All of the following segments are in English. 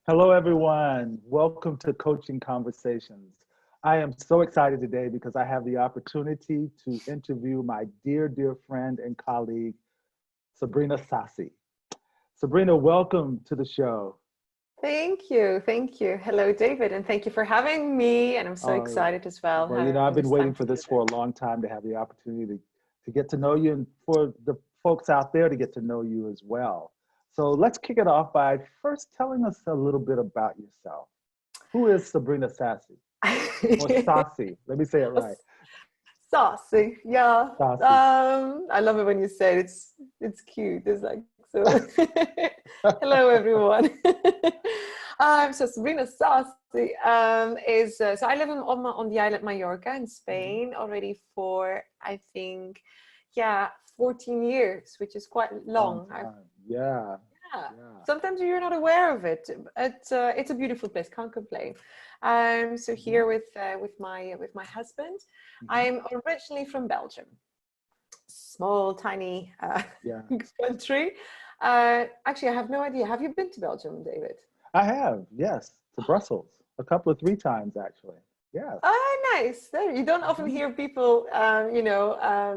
Hello, everyone. Welcome to Coaching Conversations. I am so excited today because I have the opportunity to interview my dear friend and colleague, Sabrina Sassi. Sabrina, welcome to the show. Thank you. Thank you. Hello, David, and thank you for having me. And I'm so Uh, excited as well I've having been this waiting time for this together. for a long time to have the opportunity to get to know you and for the folks out there to get to know you as well. So let's kick it off by first telling us a little bit about yourself. Who is Sabrina Sassi? Or Sassi? Let me say it right. Saucy, yeah. Sassi. I love it when you say it. It's cute. It's like so. Hello, everyone. So Sabrina Sassi is so I live on the island Mallorca in Spain already for I think 14 years, which is quite Long long. time. Yeah. Yeah. Yeah. Sometimes you're not aware of it. It's a beautiful place. Can't complain. So Hmm. here with my husband. Hmm. I'm originally from Belgium, small tiny Yeah. country. Actually, I have no idea. Have you been to Belgium, David? I have, yes, to Brussels a couple of three times actually. Yes. Oh, nice. There, you don't often Hmm. hear people,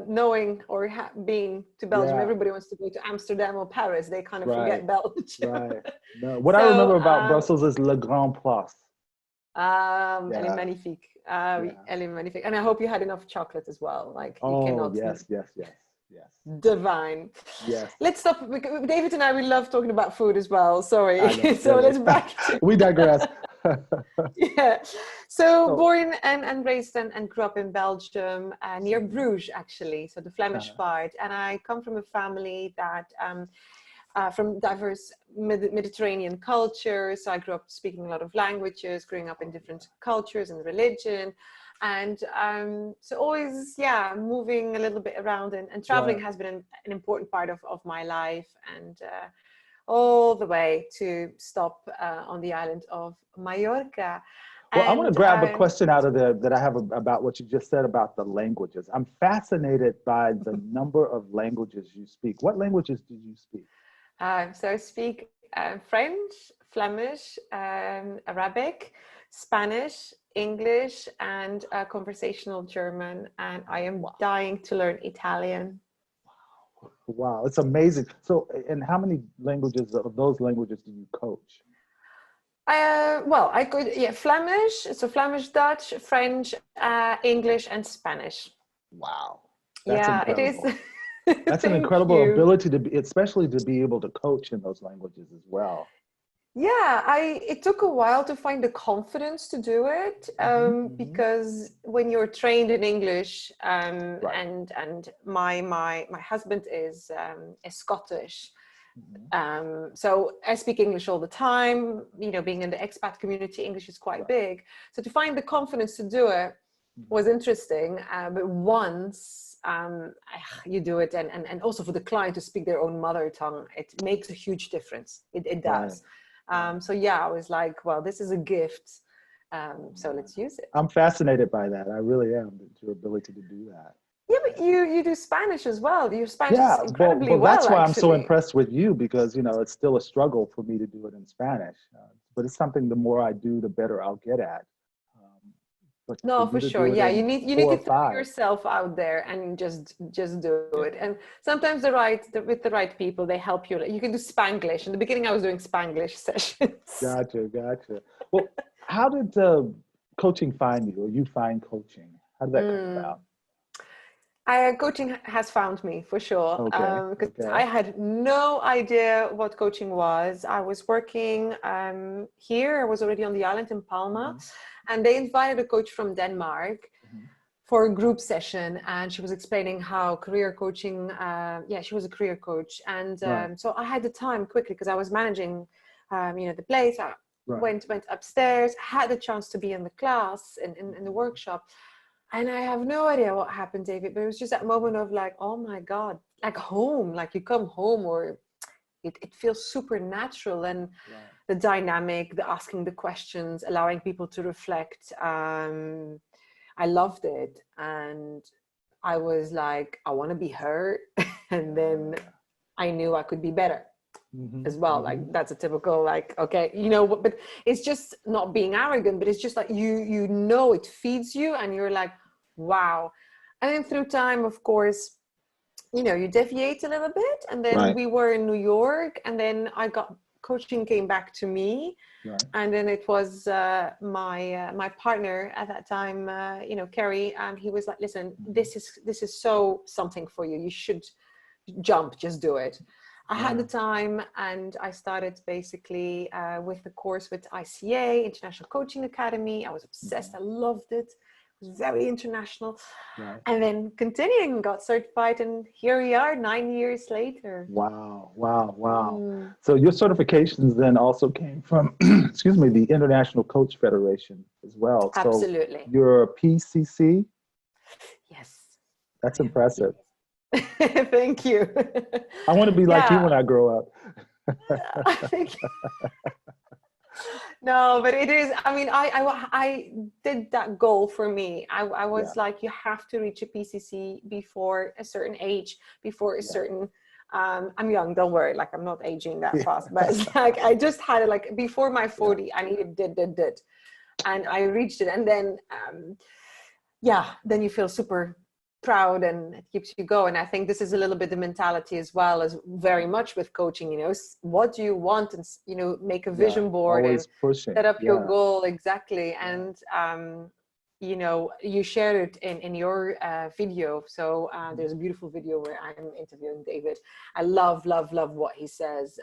knowing or being to Belgium. Yeah. Everybody wants to go to Amsterdam or Paris. They kind of Right. forget Belgium. Right. No, what I So, remember about Brussels is Le Grand Place. Elle est Yeah. magnifique. Oui, Yeah. elle est magnifique. And I hope you had enough chocolate as well. Like you Oh, cannot yes, yes, yes, yes, divine. yes. Let's stop. David and I, we love talking about food as well. Sorry. I know, So really. let's back to We digress. yeah. So So, born and raised and grew up in Belgium, near mhm, Bruges, actually. So the Flemish uh, part. And I come from a family that from diverse Mediterranean cultures. So I grew up speaking a lot of languages, growing up in oh, different cultures and religion. And so always, moving a little bit around and yeah, traveling right. has been an important part of my life. And all the way to stop on the island of Mallorca. Well, I want to And grab a question out of there that I have about what you just said about the languages. I'm fascinated by the number of languages you speak. What languages do you speak? so I speak French, Flemish, Arabic, Spanish, English, and conversational German. And I am Wow. dying to learn Italian. Wow, it's amazing. So, and how many languages of those languages do you coach? Well, I could, Flemish, so Flemish, Dutch, French, English, and Spanish. Wow, that's Yeah, it is. incredible. That's an Thank incredible you. ability to be, especially to be able to coach in those languages as well. Yeah, I it took a while to find the confidence to do it Hmm. Hmm. because when you're trained in English Right. and my husband is Scottish, Hmm. so I speak English all the time. You know, being in the expat community, English is quite Right. big. So to find the confidence to do it was Hmm. interesting. But once you do it, and also for the client to speak their own mother tongue, it makes a huge difference. It Right. does. Right. So yeah, I was like, well, this is a gift. So Yeah. let's use it. I'm fascinated by that. I really am, your ability to do that. Yeah, but you do Spanish as well. Your Spanish is Yeah, incredibly well, that's well, why I'm so actually. impressed with you because, it's still a struggle for me to do it in Spanish. But it's something the more I do, the better I'll get at. Um, but for No, you for to sure. do it Yeah, in you need four to or throw five, yourself out there and just do it. yeah, And sometimes with the right people, they help you. You can do Spanglish. In the beginning, I was doing Spanglish sessions. gotcha, gotcha. Well, how did coaching find you or you find coaching? How did that come Mm. about? Coaching has found me for sure Okay, because I okay. had no idea what coaching was. I was working here. I was already on the island in Palma, Hmm. and they invited a coach from Denmark Hmm. for a group session, and she was explaining how career coaching. She was a career coach, and Right, so I had the time quickly because I was managing, the place. I right. went upstairs, had the chance to be in the class in the Hmm. workshop, and I have no idea what happened, David. But it was just that moment of like, oh my God, like home, like you come home, or it feels supernatural, and Right. the dynamic, the asking the questions, allowing people to reflect. I loved it. And I was like, I want to be her. And then Yeah. I knew I could be better. as well. Like that's a typical, like, okay, but it's just not being arrogant, but it's just like it feeds you and you're like, wow. And then through time, of course, you deviate a little bit. And then Right. we were in New York, and then coaching came back to me. Right. And then it was my partner at that time, Kerry, and he was like, listen, this is so something for you. You should jump, just do it. I had the time, and I started basically with the course with ICA, International Coaching Academy. I was obsessed. I loved it. It was very international. Right. And then continuing, got certified, and here we are 9 years later. Wow, wow, wow. So your certifications then also came from, excuse me, the International Coach Federation as well. Absolutely. So you're a PCC? Yes. That's impressive. Thank you. I want to be like you when I grow up. No, but it is, I mean, I did that goal for me. I was like, you have to reach a PCC before a certain age, before a certain, I'm young, don't worry, like I'm not aging that fast, but it's like, I just had it like before my 40, I needed did. And I reached it. And then, then you feel super proud and it keeps you going. I think this is a little bit the mentality as well as very much with coaching, what do you want, and make a vision board and set up your goal. Exactly. And you shared it in your video. So there's a beautiful video where I'm interviewing David. I love what he says,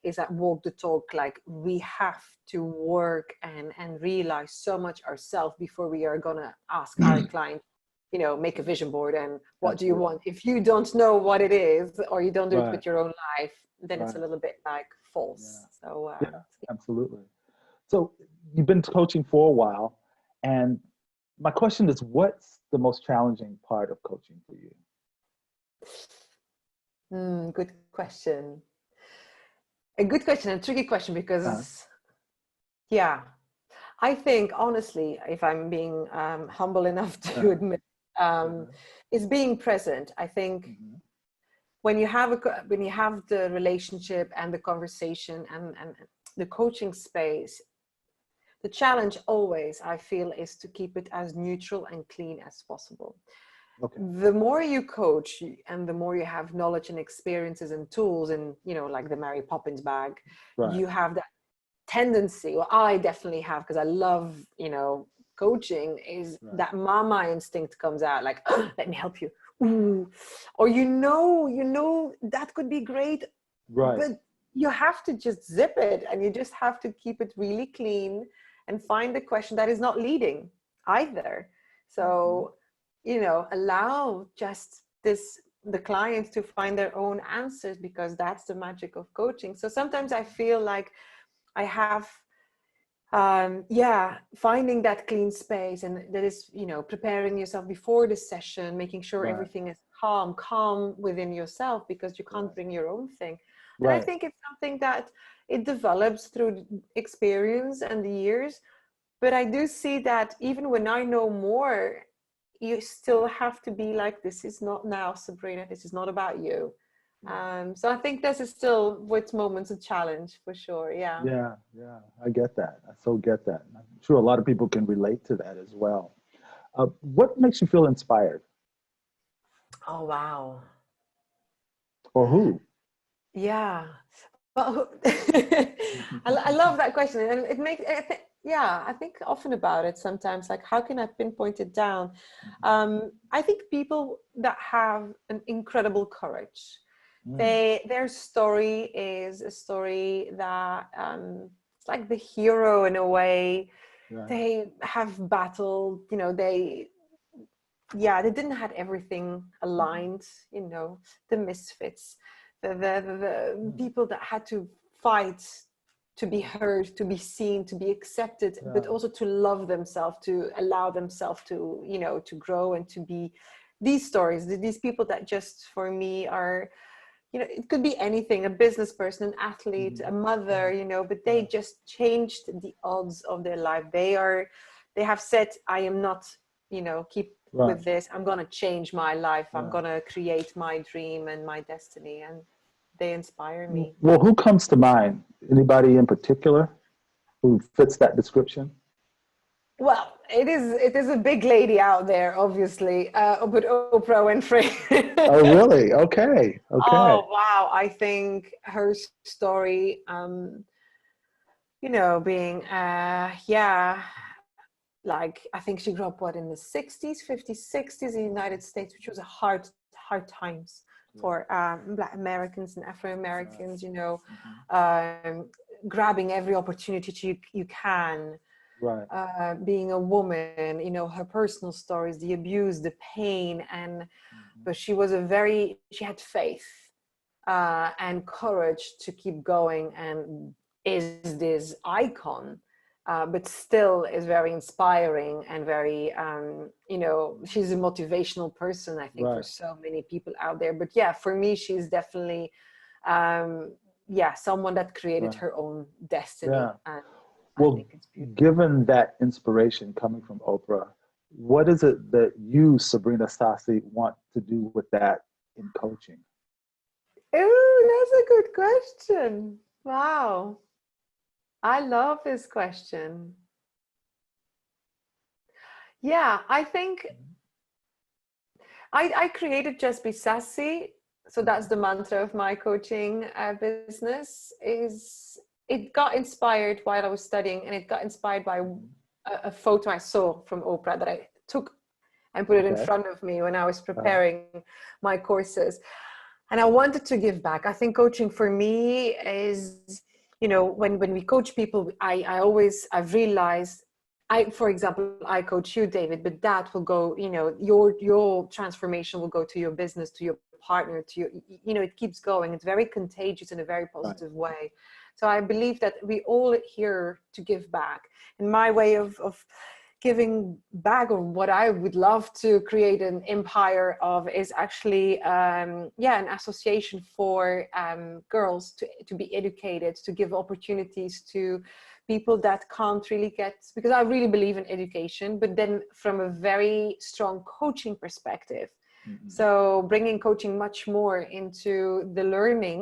is that walk the talk. Like we have to work and realize so much ourselves before we are gonna ask our client, make a vision board and what do you want? If you don't know what it is, or you don't do it with your own life, then it's a little bit like false. So absolutely. So you've been coaching for a while, and my question is, what's the most challenging part of coaching for you? Good question. A good question, and a tricky question, because I think honestly, if I'm being humble enough to admit, is being present. I think when you have the relationship and the conversation and the coaching space, the challenge always, I feel, is to keep it as neutral and clean as possible. Okay. The more you coach and the more you have knowledge and experiences and tools and, like the Mary Poppins bag, you have that tendency, well, I definitely have, because I love, coaching, is that mama instinct comes out, like, oh, let me help you. Ooh. Or, that could be great, but you have to just zip it, and you just have to keep it really clean and find the question that is not leading either. So, allow just the clients to find their own answers, because that's the magic of coaching. So sometimes I feel like I have, finding that clean space, and that is, preparing yourself before the session, making sure everything is calm within yourself, because you can't bring your own thing. And I think it's something that it develops through experience and the years. But I do see that even when I know more, you still have to be like, this is not now, Sabrina, this is not about you. So I think this is still, with moments, a challenge for sure. Yeah, I get that. I so get that. I'm sure a lot of people can relate to that as well. What makes you feel inspired? Oh, wow. Or who? Yeah. Well, I love that question. And it makes, I think often about it sometimes, like, how can I pinpoint it down? I think people that have an incredible courage, their story is a story that it's like the hero in a way. They have battled, they didn't have everything aligned, the misfits, the people that had to fight to be heard, to be seen, to be accepted, but also to love themselves, to allow themselves to, to grow and to be these stories, these people that just, for me, are, it could be anything, a business person, an athlete, a mother, but they just changed the odds of their life. They have said, I am not, keep with this. I'm going to change my life. I'm going to create my dream and my destiny. And they inspire me. Well, who comes to mind? Anybody in particular who fits that description? Well, it is a big lady out there, obviously, but Oprah Winfrey. Oh, really? Okay. Okay. Oh wow! I think her story, being yeah, like I think she grew up in the 60s, 50s, 60s in the United States, which was a hard times Yeah. for Black Americans and Afro Right. Americans. Mhm. Um, grabbing every opportunity you can. Right. Being a woman, her personal stories, the abuse, the pain, Mhm. but she had faith and courage to keep going, and is this icon, but still is very inspiring and very, she's a motivational person, I think, for Right. so many people out there. But yeah, for me, she's definitely, someone that created Right. her own destiny. Yeah. And I Well, think it's beautiful. given that inspiration coming from Oprah, what is it that you, Sabrina Sassi, want to do with that in coaching? Oh, that's a good question. Wow. I love this question. Yeah, I think I created Just Be Sassy. So that's the mantra of my coaching business. Is it got inspired while I was studying, and it got inspired by Mhm. a photo I saw from Oprah that I took and put it in Okay. front of me when I was Uh, preparing my courses. And I wanted to give back. I think coaching for me is, when we coach people, I've realized, for example, I coach you, David, but that will go, your transformation will go to your business, to your partner, to your, it keeps going. It's very contagious in a very right. positive way. So I believe that we all here to give back. And my way of giving back, or what I would love to create an empire of, is actually an association for girls to be educated, to give opportunities to people that can't really get, because I really believe in education, but then from a very strong coaching perspective. Mhm. So bringing coaching much more into the learning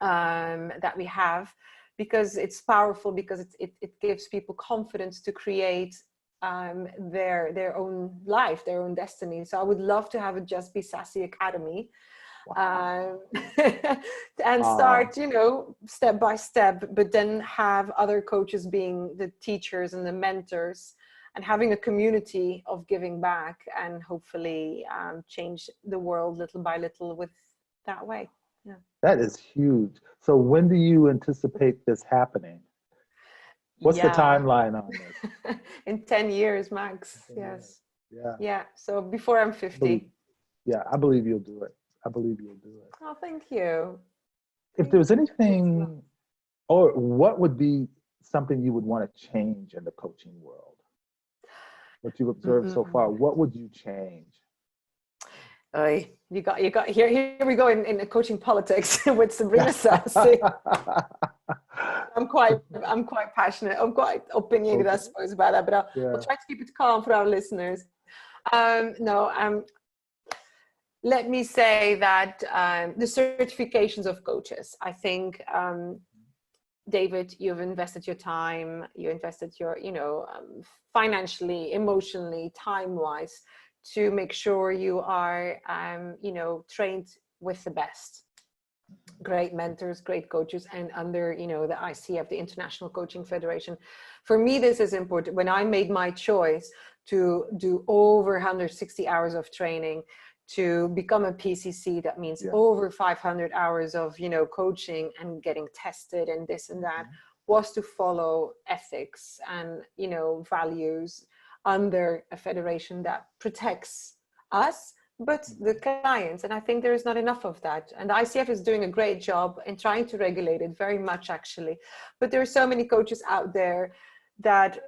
that we have, because it's powerful, because it gives people confidence to create their own life, their own destiny. So I would love to have a Just Be Sassy Academy, Wow. um, and Wow. start, step by step, but then have other coaches being the teachers and the mentors, and having a community of giving back, and hopefully change the world little by little with that way. Yeah. That is huge. So when do you anticipate this happening? What's the Yeah. timeline on this? In 10 years max. 10 years. Yes. Yeah. Yeah. So before I'm I believe, 50. yeah, I believe you'll do it. I believe you'll do it. Oh, thank you. If Thank there's you. That means a lot. anything, or what would be something you would want to change in the coaching world? What you've observed so Mm-mm. far, what would you change? Oy, you got here we go in coaching politics with Sabrina Sassi. I'm quite passionate. I'm quite opinionated, I Okay. suppose, about that, but I'll Yeah. try to keep it calm for our listeners. No, let me say that the certifications of coaches, I think, David, you've invested your time, you invested your, financially, emotionally, time-wise, to make sure you are, trained with the best. Great mentors, great coaches, and under, the ICF, the International Coaching Federation. For me, this is important. When I made my choice to do over 160 hours of training, to become a PCC, that means Yeah. over 500 hours of, coaching and getting tested and this and that, was to follow ethics and, values under a federation that protects us, but the clients. And I think there is not enough of that. And the ICF is doing a great job in trying to regulate it, very much actually. But there are so many coaches out there that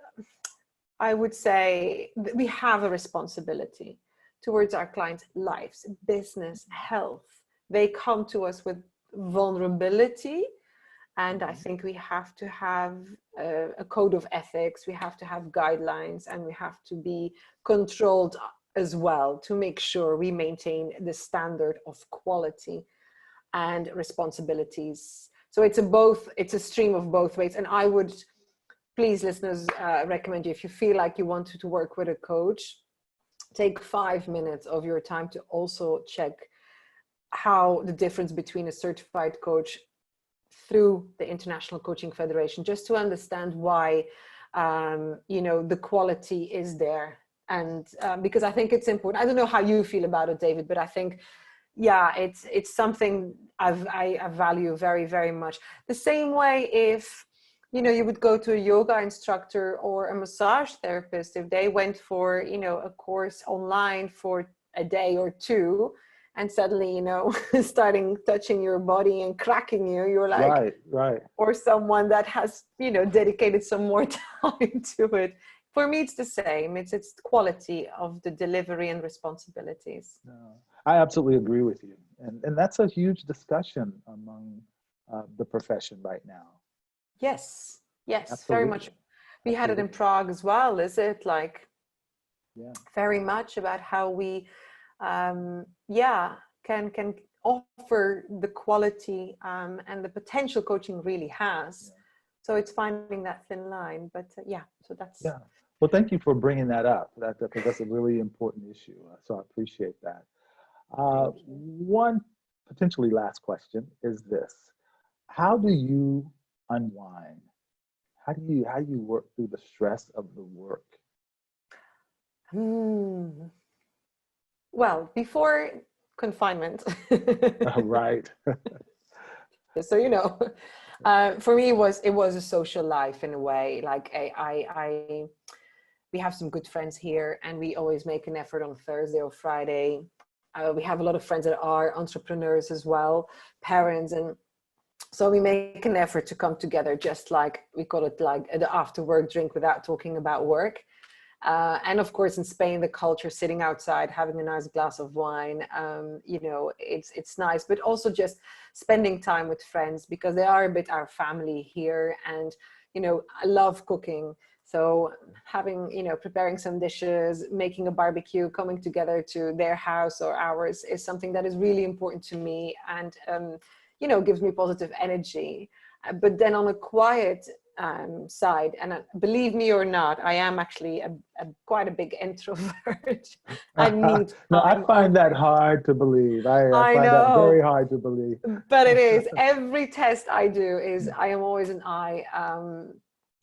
I would say we have a responsibility towards our clients' lives, business, health. They come to us with vulnerability. And I think we have to have a code of ethics. We have to have guidelines, and we have to be controlled as well, to make sure we maintain the standard of quality. and responsibilities. So it's a stream of both ways. And I would, please listeners, recommend you, if you feel like you want to work with a coach, take 5 minutes of your time to also check how the difference between a certified coach through the International Coaching Federation, just to understand why, the quality is there. And because I think it's important. I don't know how you feel about it, David, but I think, yeah, it's something I value very, very much. The same way if, you would go to a yoga instructor or a massage therapist, if they went for, a course online for a day or two, and suddenly, starting touching your body and cracking you're like, right. or someone that has, dedicated some more time to it. For me, it's the same. It's quality of the delivery and responsibilities. No, I absolutely agree with you. And that's a huge discussion among the profession right now. Yes, very Absolutely. much. We had it in Prague as well, is it? Like, yeah, very much about how we, can offer the quality and the potential coaching really has. yeah. So it's finding that thin line. But so that's. Yeah. Well, thank you for bringing that up, because that's a really important issue. So I appreciate that. Thank you. One potentially last question is this: how do you unwind? How do you work through the stress of the work? Well, before confinement, Right. so for me it was a social life in a way. Like we have some good friends here, and we always make an effort on Thursday or Friday. We have a lot of friends that are entrepreneurs as well, parents, and so we make an effort to come together, just like we call it, like the after work drink without talking about work. And of course, in Spain, the culture, sitting outside, having a nice glass of wine, it's nice, but also just spending time with friends, because they are a bit our family here. And, I love cooking. So having, preparing some dishes, making a barbecue, coming together to their house or ours is something that is really important to me, and, gives me positive energy. But then on a quiet side, and believe me or not, I am actually quite a big introvert. I need No, I time find that alone. hard to believe. I I find that very know, hard to believe. but it is. Every test I do is I am always an I.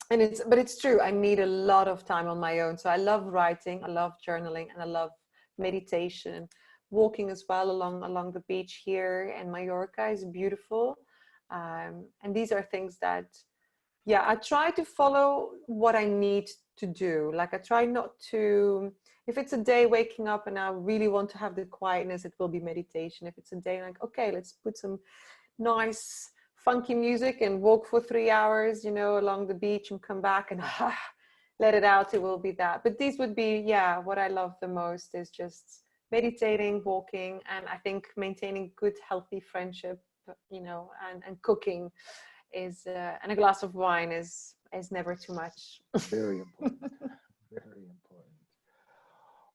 And it's true. I need a lot of time on my own. So I love writing, I love journaling, and I love meditation. Walking as well along the beach here in Mallorca is beautiful. And these are things that, I try to follow what I need to do. Like, I try not to, if it's a day waking up and I really want to have the quietness, it will be meditation. If it's a day like, okay, let's put some nice funky music and walk for 3 hours, along the beach and come back and let it out, it will be that. But these would be, what I love the most is just meditating, walking, and I think maintaining good, healthy friendship, and cooking is, and a glass of wine is never too much. Very important. Very important.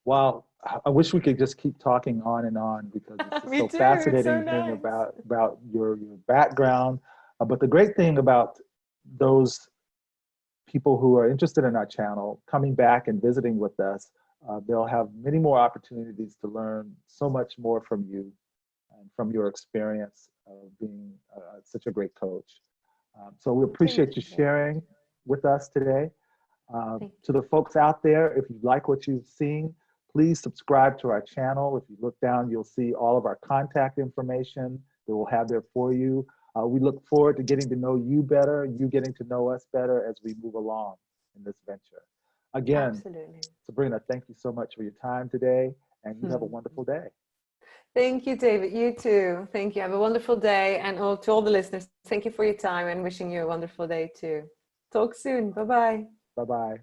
Wow, I wish we could just keep talking on and on, because it's just Me so too. It's so fascinating hearing nice. about your background. But the great thing about those people who are interested in our channel coming back and visiting with us, they'll have many more opportunities to learn so much more from you and from your experience of being such a great coach. So we appreciate you sharing with us today. To the folks out there, if you like what you've seen, please subscribe to our channel. If you look down, you'll see all of our contact information that we'll have there for you. We look forward to getting to know you better, you getting to know us better as we move along in this venture. Again, Absolutely. Sabrina, thank you so much for your time today, and you have a wonderful day. Thank you, David. You too. Thank you. Have a wonderful day. And to all the listeners, thank you for your time, and wishing you a wonderful day too. Talk soon. Bye-bye. Bye-bye.